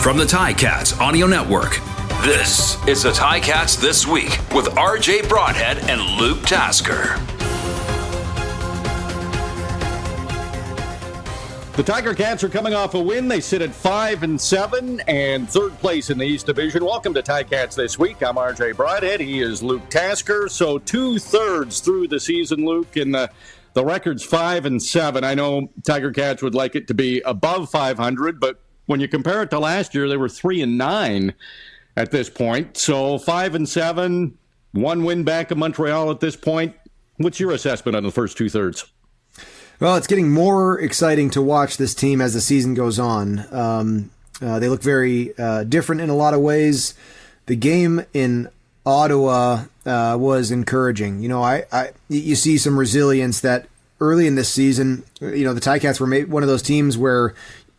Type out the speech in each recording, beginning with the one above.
From the Ticats Audio Network, this is the Ticats This Week with RJ Broadhead and Luke Tasker. The Tiger Cats are coming off a win. They sit at 5-7 and third place in the East Division. Welcome to Ticats This Week. I'm RJ Broadhead. He is Luke Tasker. So 2/3 through the season, Luke, and the record's 5-7. I know Tiger Cats would like it to be above 500, but when you compare it to last year, they were 3-9 at this point. So 5-7, one win back of Montreal at this point. What's your assessment on the first 2/3? Well, it's getting more exciting to watch this team as the season goes on. They look very different in a lot of ways. The game in Ottawa was encouraging. You know, you see some resilience that early in this season, you know, the Ticats were one of those teams where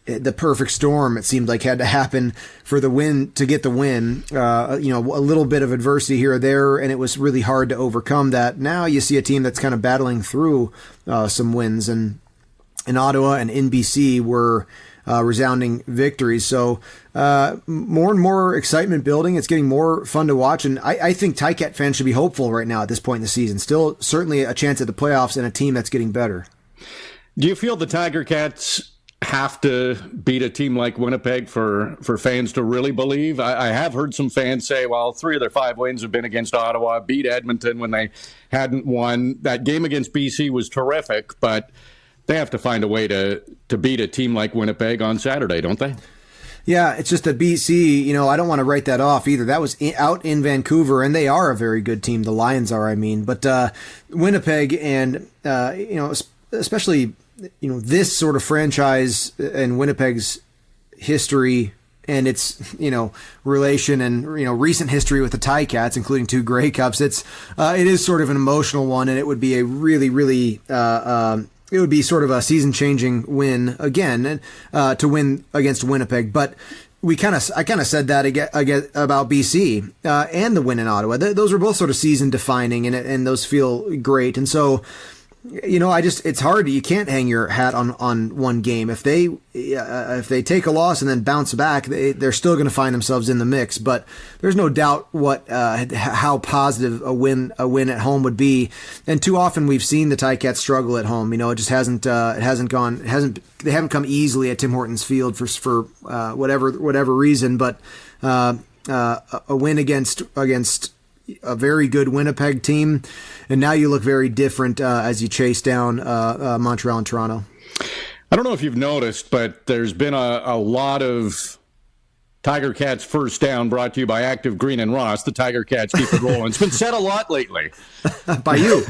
the perfect storm, it seemed like, had to happen for the win to get the win. You know, a little bit of adversity here or there, and it was really hard to overcome that. Now you see a team that's kind of battling through some wins, and in Ottawa and in BC were resounding victories. So more and more excitement building. It's getting more fun to watch, and I think Ticat fans should be hopeful right now at this point in the season. Still, certainly a chance at the playoffs and a team that's getting better. Do you feel the Tiger Cats have to beat a team like Winnipeg for fans to really believe? I have heard some fans say, well, 3 of their 5 wins have been against Ottawa, beat Edmonton when they hadn't won. That game against BC was terrific, but they have to find a way to beat a team like Winnipeg on Saturday, don't they? Yeah, it's just that BC, you know, I don't want to write that off either. That was out in Vancouver, and they are a very good team. The Lions are, I mean. But Winnipeg and, you know, especially, you know, this sort of franchise and Winnipeg's history and its, you know, relation and, you know, recent history with the Ticats, including 2 Grey Cups, it is sort of an emotional one, and it would be a really, it would be sort of a season-changing win again to win against Winnipeg. But I kind of said that again about BC and the win in Ottawa. Those were both sort of season-defining, and those feel great. And so, you know, it's hard. You can't hang your hat on one game. If they take a loss and then bounce back, they're still going to find themselves in the mix. But there's no doubt how positive a win at home would be. And too often we've seen the Ticats struggle at home. You know, it just hasn't they haven't come easily at Tim Hortons Field for whatever reason. But a win against a very good Winnipeg team, and now you look very different as you chase down Montreal and Toronto. I don't know if you've noticed, but there's been a lot of Tiger Cats first down brought to you by Active Green and Ross. The Tiger Cats keep it rolling. It's been said a lot lately. By you.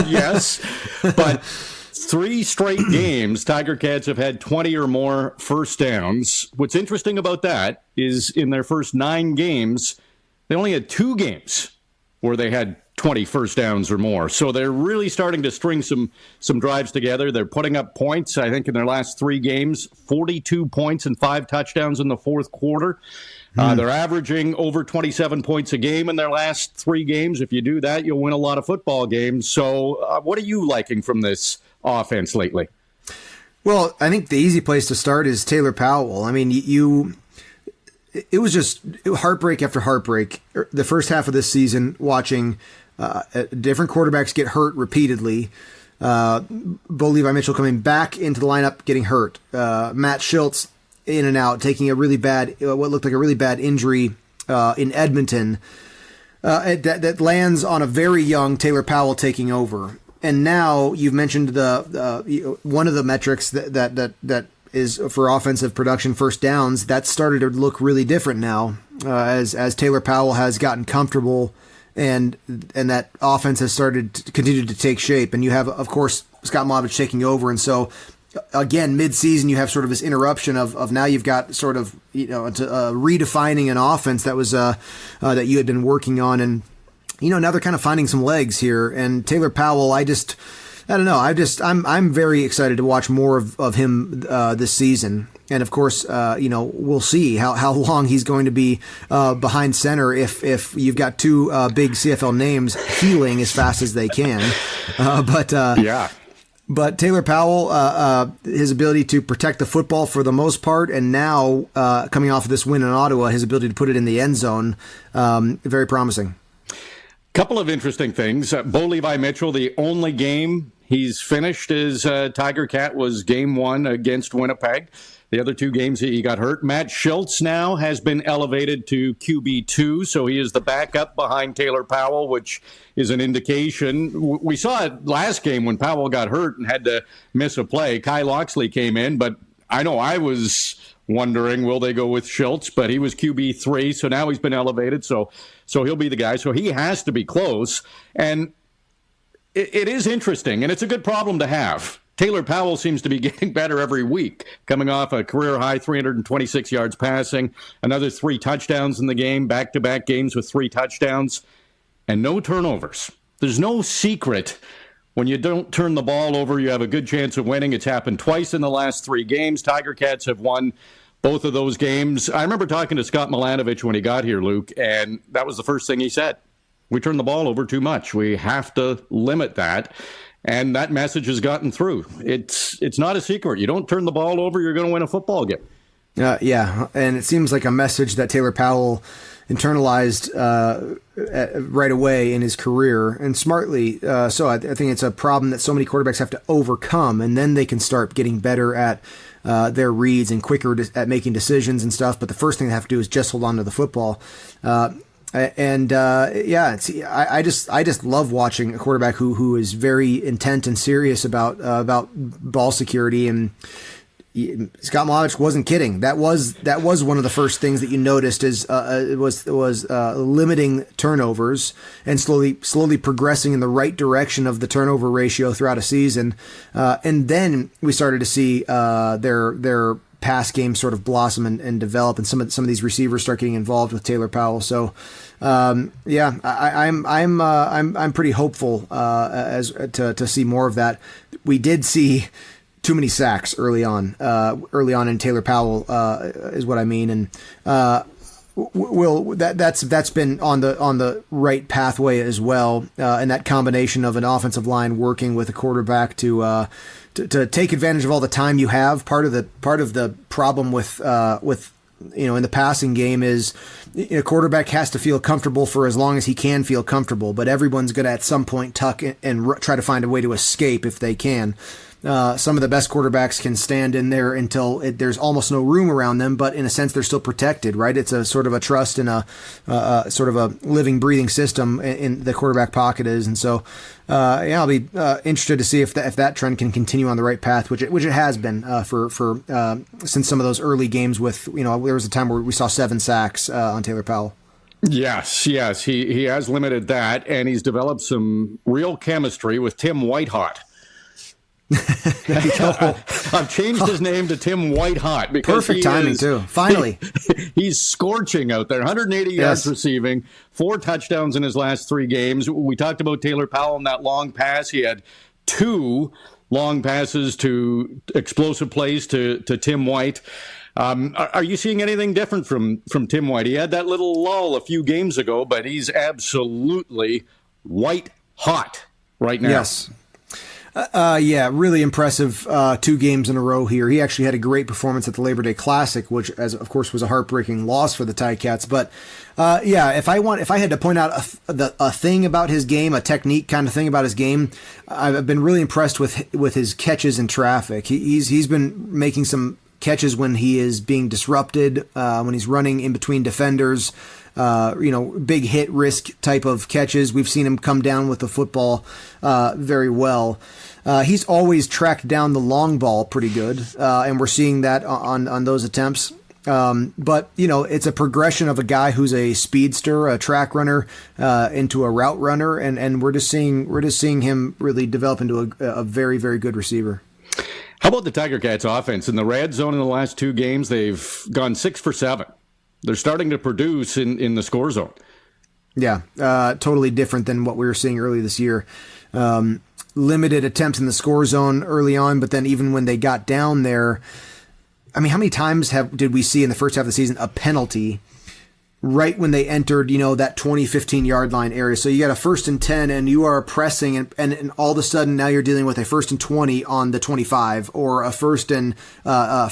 Yes, but 3 straight games, Tiger Cats have had 20 or more first downs. What's interesting about that is in their first 9 games, they only had 2 games where they had 20 first downs or more. So they're really starting to string some drives together. They're putting up points. I think in their last 3 games, 42 points and 5 touchdowns in the fourth quarter. They're averaging over 27 points a game in their last 3 games. If you do that, you'll win a lot of football games. So what are you liking from this offense lately? Well, I think the easy place to start is Taylor Powell. I mean, it was just heartbreak after heartbreak. The first half of this season, watching different quarterbacks get hurt repeatedly. Bo Levi Mitchell coming back into the lineup, getting hurt. Matt Schultz in and out, taking a really bad, what looked like a really bad injury in Edmonton. That lands on a very young Taylor Powell taking over. And now you've mentioned the one of the metrics that is for offensive production, first downs. That started to look really different now as Taylor Powell has gotten comfortable and that offense has started to continue to take shape. And you have, of course, Scott Movich taking over. And so, again, mid-season, you have sort of this interruption of now you've got sort of, you know, redefining an offense that was that you had been working on. And, you know, now they're kind of finding some legs here. And Taylor Powell, I don't know. I'm very excited to watch more of him this season. And of course, you know, we'll see how long he's going to be behind center if you've got 2 big CFL names healing as fast as they can. But yeah. But Taylor Powell, his ability to protect the football for the most part, and now coming off of this win in Ottawa, his ability to put it in the end zone, very promising. Couple of interesting things. Bo Levi Mitchell, the only game he's finished as Tiger Cat was game 1 against Winnipeg. The other 2 games he got hurt. Matt Schultz now has been elevated to QB2, so he is the backup behind Taylor Powell, which is an indication. We saw it last game when Powell got hurt and had to miss a play. Kai Loxley came in, but I know I was wondering, will they go with Schultz? But he was QB3, so now he's been elevated, so he'll be the guy. So he has to be close. And it is interesting, and it's a good problem to have. Taylor Powell seems to be getting better every week, coming off a career-high 326 yards passing, another 3 touchdowns in the game, back-to-back games with 3 touchdowns, and no turnovers. There's no secret. When you don't turn the ball over, you have a good chance of winning. It's happened twice in the last 3 games. Tiger Cats have won both of those games. I remember talking to Scott Milanovich when he got here, Luke, and that was the first thing he said. We turn the ball over too much. We have to limit that. And that message has gotten through. It's not a secret. You don't turn the ball over, you're going to win a football game. Yeah, and it seems like a message that Taylor Powell internalized right away in his career, and smartly. So I think it's a problem that so many quarterbacks have to overcome, and then they can start getting better at their reads and quicker at making decisions and stuff. But the first thing they have to do is just hold on to the football. I just love watching a quarterback who is very intent and serious about ball security, and Scott Milanovich wasn't kidding. That was one of the first things that you noticed is was limiting turnovers and slowly progressing in the right direction of the turnover ratio throughout a season, and then we started to see their pass game sort of blossom and develop, and some of these receivers start getting involved with Taylor Powell. So, I'm pretty hopeful to see more of that. We did see too many sacks early on in Taylor Powell is what I mean, and that's been on the right pathway as well, and that combination of an offensive line working with a quarterback to take advantage of all the time you have. Part of the problem with in the passing game is a quarterback has to feel comfortable for as long as he can feel comfortable, but everyone's going to at some point tuck and try to find a way to escape if they can. Some of the best quarterbacks can stand in there until there's almost no room around them, but in a sense they're still protected, right? It's a sort of a trust and a sort of a living, breathing system in the quarterback pocket is, and so I'll be interested to see if that trend can continue on the right path, which it has been for since some of those early games with there was a time where we saw 7 sacks on Taylor Powell. Yes, he has limited that, and he's developed some real chemistry with Tim Whitehot. I've changed his name to Tim Whitehot because perfect timing too. Finally, he's scorching out there. 180 yards receiving, 4 touchdowns in his last 3 games. We talked about Taylor Powell in that long pass. He had 2 long passes to explosive plays to Tim White. Are you seeing anything different from Tim White? He had that little lull a few games ago, but he's absolutely white hot right now. Yes. Really impressive 2 games in a row here. He actually had a great performance at the Labor Day Classic, which, of course, was a heartbreaking loss for the Ticats. But if I had to point out a thing about his game, a technique kind of thing about his game, I've been really impressed with his catches in traffic. He's been making some catches when he is being disrupted, when he's running in between defenders. Big hit risk type of catches. We've seen him come down with the football very well. He's always tracked down the long ball pretty good, and we're seeing that on those attempts. But it's a progression of a guy who's a speedster, a track runner, into a route runner, and we're just seeing him really develop into a very, very good receiver. How about the Tiger Cats offense? In the red zone in the last 2 games, they've gone 6 for 7. They're starting to produce in the score zone. Yeah, totally different than what we were seeing early this year. Limited attempts in the score zone early on, but then even when they got down there, I mean, how many times did we see in the first half of the season a penalty right when they entered, that 20, 15-yard line area. So you got a 1st and 10 and you are pressing and all of a sudden now you're dealing with a 1st and 20 on the 25 or a 1st and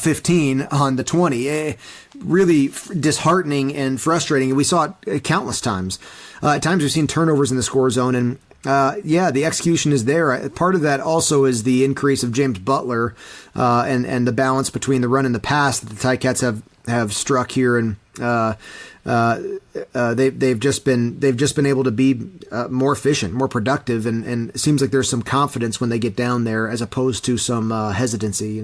15 on the 20. Really disheartening and frustrating. And we saw it countless times. At times we've seen turnovers in the score zone and the execution is there. Part of that also is the increase of James Butler and the balance between the run and the pass that the Ticats have struck here, and they've just been able to be more efficient, more productive, and it seems like there's some confidence when they get down there as opposed to some hesitancy.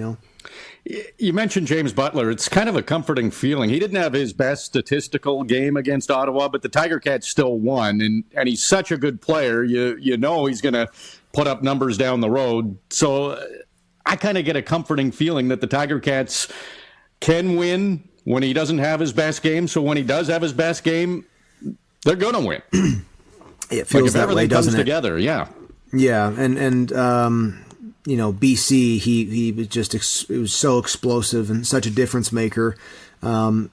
You mentioned James Butler. It's kind of a comforting feeling. He didn't have his best statistical game against Ottawa, but the Tiger Cats still won, and he's such a good player. You know he's going to put up numbers down the road. So I kind of get a comforting feeling that the Tiger Cats can win when he doesn't have his best game. So when he does have his best game, they're going to win. It feels that way, doesn't it? Together, yeah. Yeah, and BC, he was just it was so explosive and such a difference maker. And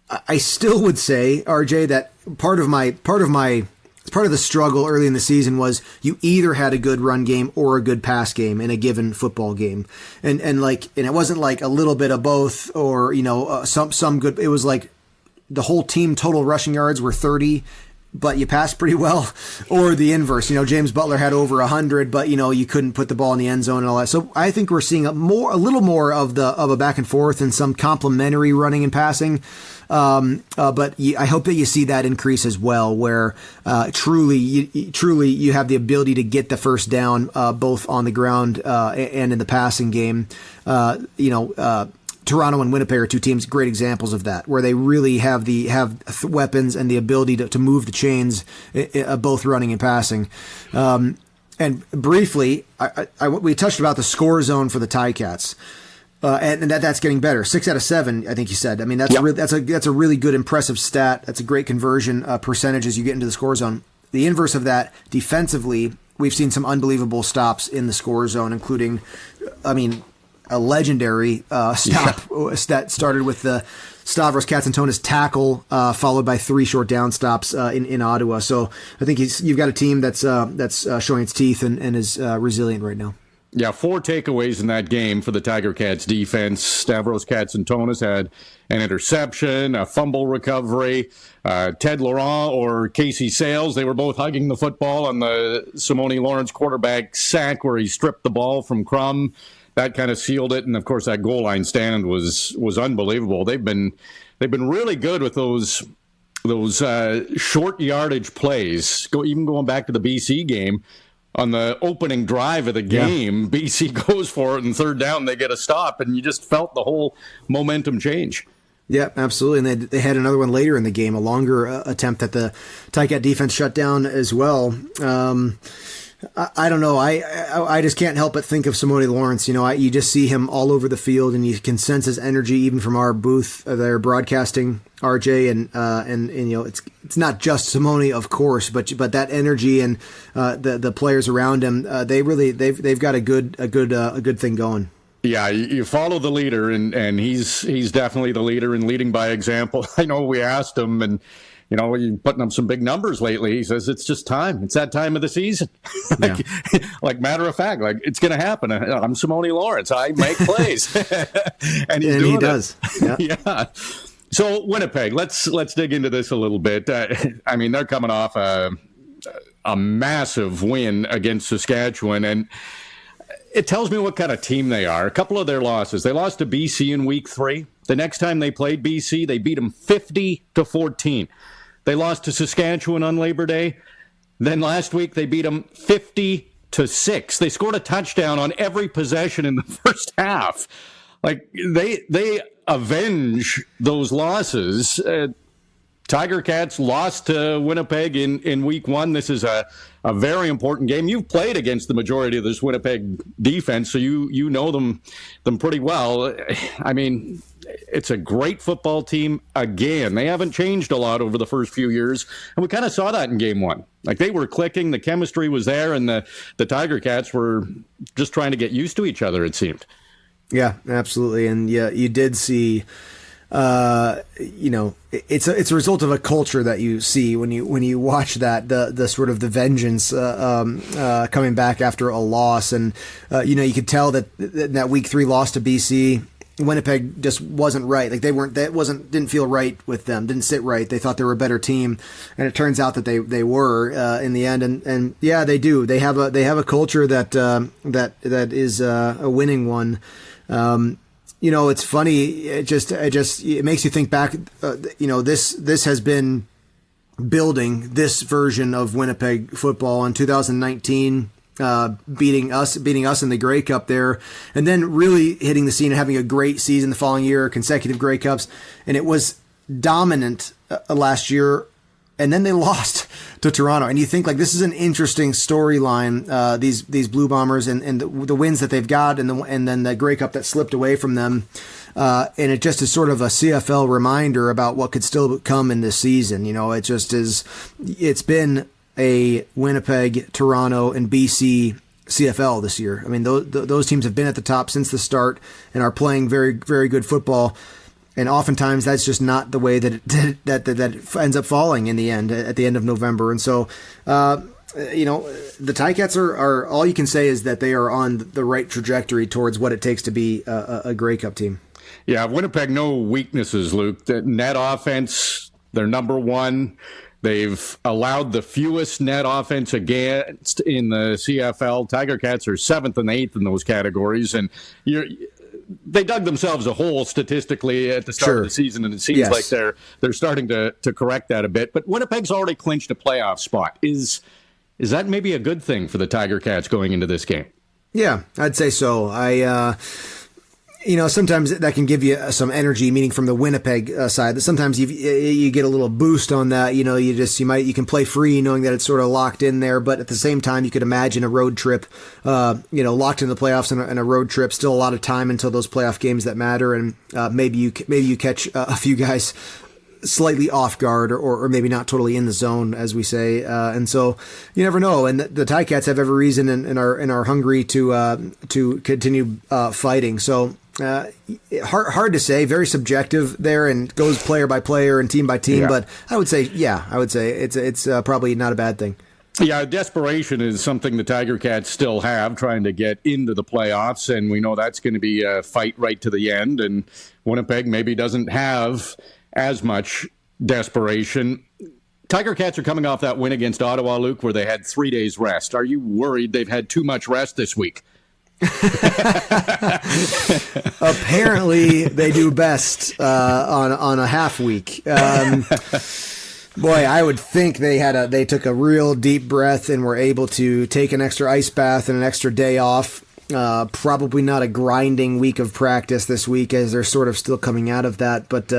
I still would say, RJ, that part of the struggle early in the season was you either had a good run game or a good pass game in a given football game. And it wasn't like a little bit of both or, some good. It was like the whole team total rushing yards were 30, but you passed pretty well, or the inverse. James Butler had over 100, but you couldn't put the ball in the end zone and all that. So I think we're seeing a little more of a back and forth and some complementary running and passing. But I hope that you see that increase as well, where truly you have the ability to get the first down both on the ground and in the passing game. Toronto and Winnipeg are two teams, great examples of that, where they really have weapons and the ability to move the chains, both running and passing. And briefly, we touched about the score zone for the Ticats. And that's getting better. 6 out of 7, I think you said. I mean, that's a really good, impressive stat. That's a great conversion percentage as you get into the score zone. The inverse of that, defensively, we've seen some unbelievable stops in the score zone, including, a legendary stop that started with the Stavros Katsantonis tackle, followed by 3 short down stops in Ottawa. So I think you've got a team that's showing its teeth and is resilient right now. Yeah, 4 takeaways in that game for the Tiger Cats defense. Stavros Katsantonis had an interception, a fumble recovery. Ted Laurent or Casey Sales, they were both hugging the football on the Simone Lawrence quarterback sack where he stripped the ball from Crum. That kind of sealed it, and of course that goal line stand was unbelievable. They've been really good with those short yardage plays. Even going back to the BC game, on the opening drive of the game, BC goes for it, and 3rd down they get a stop, and you just felt the whole momentum change. Yeah, absolutely. And they had another one later in the game, a longer attempt that the Ticat defense shut down as well. I don't know. I just can't help but think of Simone Lawrence. You just see him all over the field, and you can sense his energy even from our booth there broadcasting, RJ, and it's not just Simone, of course, but that energy and the players around him, they've got a good thing going. Yeah, you follow the leader, and he's definitely the leader and leading by example. I know we asked him, and you're putting up some big numbers lately. He says it's just time. It's that time of the season. Like matter of fact, like it's going to happen. I'm Simone Lawrence. I make plays, and he does. Yeah. So Winnipeg, let's dig into this a little bit. They're coming off a massive win against Saskatchewan, and it tells me what kind of team they are. A couple of their losses. They lost to BC in Week 3. The next time they played BC, they beat them 50-14. They lost to Saskatchewan on Labor Day. Then last week, they beat them 50-6. They scored a touchdown on every possession in the first half. Like, they avenge those losses. Tiger Cats lost to Winnipeg in Week 1. This is a very important game. You've played against the majority of this Winnipeg defense, so you know them pretty well. I mean, it's a great football team. Again, they haven't changed a lot over the first few years, and we kind of saw that in Game 1. Like, they were clicking, the chemistry was there, and the Tiger Cats were just trying to get used to each other, it seemed. Yeah, absolutely. And yeah, you did see it's a result of a culture that you see when you watch that, the sort of the vengeance coming back after a loss. And you could tell that week 3 loss to BC, Winnipeg just wasn't right. Like didn't feel right with them, didn't sit right. They thought they were a better team, and it turns out that they were in the end. And yeah, they do. They have a culture that is a winning one. It's funny. It makes you think back. This has been building this version of Winnipeg football in 2019. Beating us in the Grey Cup there, and then really hitting the scene and having a great season the following year, consecutive Grey Cups, and it was dominant last year, and then they lost to Toronto. And you think, like, this is an interesting storyline, these Blue Bombers and the wins that they've got, and then the Grey Cup that slipped away from them, and it just is sort of a CFL reminder about what could still come in this season. It just is. It's been a Winnipeg, Toronto, and BC CFL this year. I mean, those teams have been at the top since the start and are playing very, very good football. And oftentimes that's just not the way that it ends up falling in the end, at the end of November. And so, the Ticats are all you can say is that they are on the right trajectory towards what it takes to be a Grey Cup team. Yeah, Winnipeg, no weaknesses, Luke. The net offense, they're number one. They've allowed the fewest net offense against in the CFL. Tiger Cats are 7th and 8th in those categories, and they dug themselves a hole statistically at the start of the season, and it seems like they're starting to correct that a bit. But Winnipeg's already clinched a playoff spot. Is that maybe a good thing for the Tiger Cats going into this game? Yeah, I'd say so. Sometimes that can give you some energy, meaning from the Winnipeg side. That sometimes you get a little boost on that. You can play free knowing that it's sort of locked in there. But at the same time, you could imagine a road trip, locked in the playoffs and a road trip. Still a lot of time until those playoff games that matter, and maybe you catch a few guys slightly off guard or maybe not totally in the zone, as we say. And so you never know. And the Ticats have every reason and are hungry to continue fighting. So. Hard to say, very subjective there, and goes player by player and team by team. Yeah. But I would say it's probably not a bad thing. Yeah, desperation is something the Tiger Cats still have, trying to get into the playoffs, and we know that's going to be a fight right to the end. And Winnipeg maybe doesn't have as much desperation. Tiger Cats are coming off that win against Ottawa, Luke, where they had 3 days rest. Are you worried they've had too much rest this week? Apparently they do best on a half week. Boy, I would think they took a real deep breath and were able to take an extra ice bath and an extra day off. Probably not a grinding week of practice this week, as they're sort of still coming out of that. But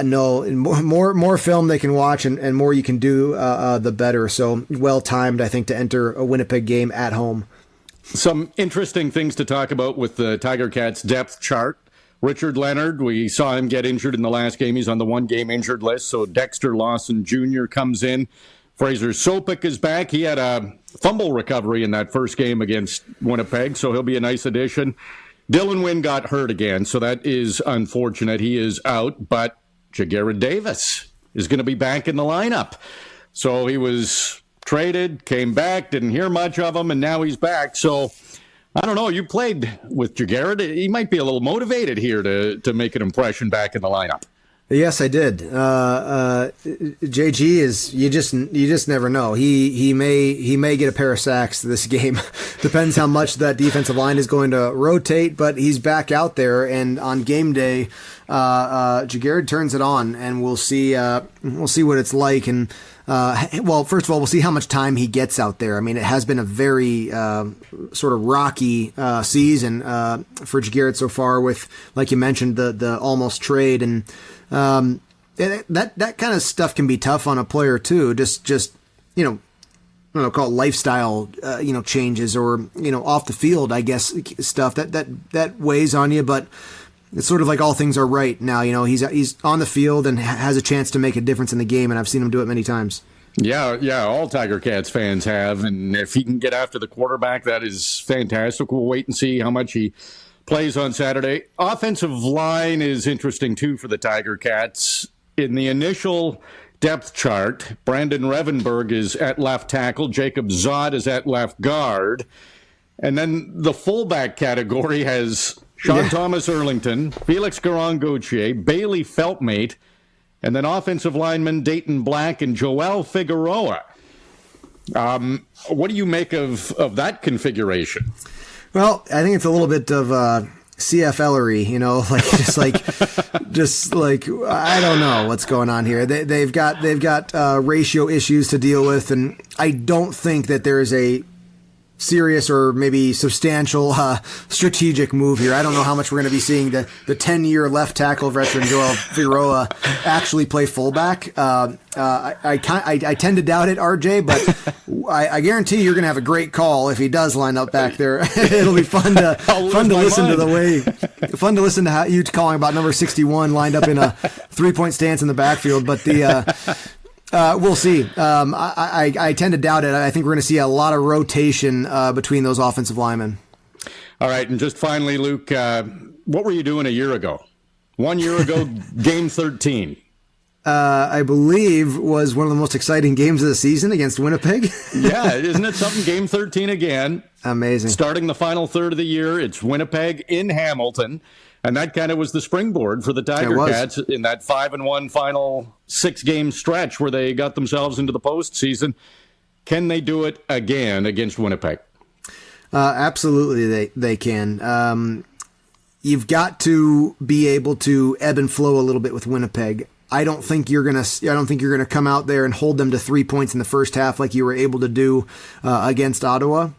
no, more film they can watch and more you can do, the better. So well timed, I think, to enter a Winnipeg game at home. Some interesting things to talk about with the Tiger Cats depth chart. Richard Leonard, we saw him get injured in the last game. He's on the one-game injured list. So Dexter Lawson Jr. comes in. Fraser Sopik is back. He had a fumble recovery in that first game against Winnipeg, so he'll be a nice addition. Dylan Wynn got hurt again, so that is unfortunate. He is out, but Jagarrett Davis is going to be back in the lineup. So he was traded, came back, didn't hear much of him, and now he's back. So I don't know. You played with Jagarrett. He might be a little motivated here to make an impression back in the lineup. Yes, I did. JG is you just never know. He may get a pair of sacks this game. Depends how much that defensive line is going to rotate, but he's back out there, and on game day, Jagarrett turns it on, and we'll see what it's like. And well, first of all, we'll see how much time he gets out there. I mean, it has been a very sort of rocky season for Jagarrett so far, with, like you mentioned, the almost trade, and that kind of stuff can be tough on a player too. Just I don't know, call it lifestyle changes, or off the field, I guess, stuff that weighs on you, but. It's sort of like all things are right now. He's on the field and has a chance to make a difference in the game, and I've seen him do it many times. Yeah, all Tiger Cats fans have, and if he can get after the quarterback, that is fantastic. We'll wait and see how much he plays on Saturday. Offensive line is interesting, too, for the Tiger Cats. In the initial depth chart, Brandon Revenberg is at left tackle. Jacob Zod is at left guard. And then the fullback category has Sean Thomas Erlington, Felix Garon-Gauthier, Bailey Feltmate, and then offensive linemen Dayton Black and Joel Figueroa. What do you make of that configuration? Well, I think it's a little bit of CFL-ery, just like I don't know what's going on here. They've got ratio issues to deal with, and I don't think that there is a serious or maybe substantial strategic move here. I don't know how much we're going to be seeing the 10-year left tackle veteran Joel Figueroa actually play fullback. I tend to doubt it, RJ, but I guarantee you're going to have a great call if he does line up back there. It'll be fun to listen to how you calling about number 61 lined up in a 3-point stance in the backfield. But we'll see. I tend to doubt it. I think we're going to see a lot of rotation between those offensive linemen. All right, and just finally, Luke, what were you doing a year ago? 1 year ago, Game 13. I believe was one of the most exciting games of the season against Winnipeg. Yeah, isn't it something? Game 13 again. Amazing. Starting the final third of the year, it's Winnipeg in Hamilton. And that kind of was the springboard for the Tiger Cats in that 5-1 final 6-game stretch where they got themselves into the postseason. Can they do it again against Winnipeg? Absolutely, they can. You've got to be able to ebb and flow a little bit with Winnipeg. I don't think you're gonna come out there and hold them to 3 points in the first half like you were able to do against Ottawa.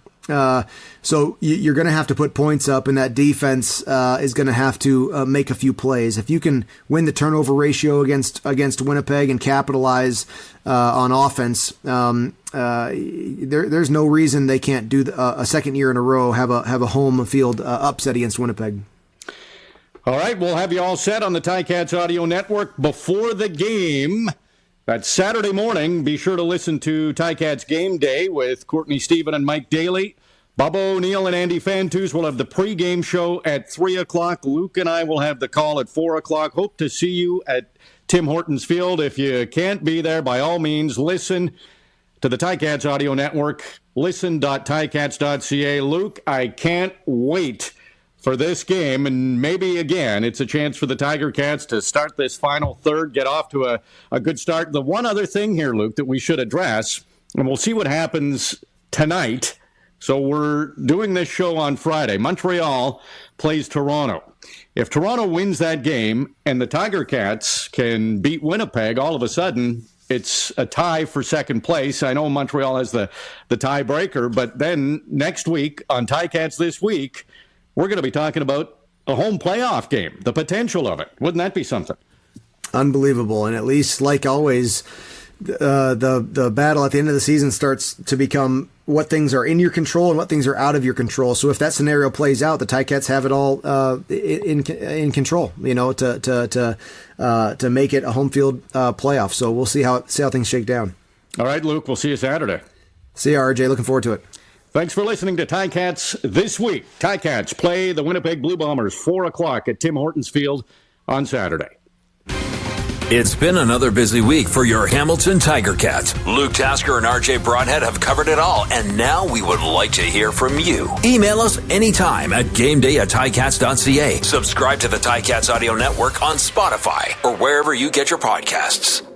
So you're going to have to put points up, and that defense is going to have to make a few plays. If you can win the turnover ratio against Winnipeg and capitalize on offense, there's no reason they can't do a second year in a row have a home field upset against Winnipeg. All right, we'll have you all set on the Ticats Audio Network before the game. That's Saturday morning. Be sure to listen to Ticats Game Day with Courtney Stephen and Mike Daly. Bubba O'Neill and Andy Fantus will have the pregame show at 3 o'clock. Luke and I will have the call at 4 o'clock. Hope to see you at Tim Hortons Field. If you can't be there, by all means, listen to the Ticats Audio Network. Listen.ticats.ca. Luke, I can't wait for this game, and maybe again it's a chance for the Tiger Cats to start this final third, get off to a good start. The one other thing here, Luke, that we should address, and we'll see what happens tonight. So we're doing this show on Friday. Montreal plays Toronto. If Toronto wins that game and the Tiger Cats can beat Winnipeg, all of a sudden it's a tie for second place. I know Montreal has the tiebreaker, but then next week on Ticats This Week, we're going to be talking about a home playoff game, the potential of it. Wouldn't that be something? Unbelievable. And at least, like always, the battle at the end of the season starts to become what things are in your control and what things are out of your control. So if that scenario plays out, the Ticats have it all in control, to make it a home field playoff. So we'll see how things shake down. All right, Luke, we'll see you Saturday. See you, RJ. Looking forward to it. Thanks for listening to Ticats This Week. Ticats play the Winnipeg Bluebombers 4 o'clock at Tim Hortons Field on Saturday. It's been another busy week for your Hamilton Tiger Cats. Luke Tasker and RJ Broadhead have covered it all, and now we would like to hear from you. Email us anytime at gameday@ticats.ca. Subscribe to the Ticats Audio Network on Spotify or wherever you get your podcasts.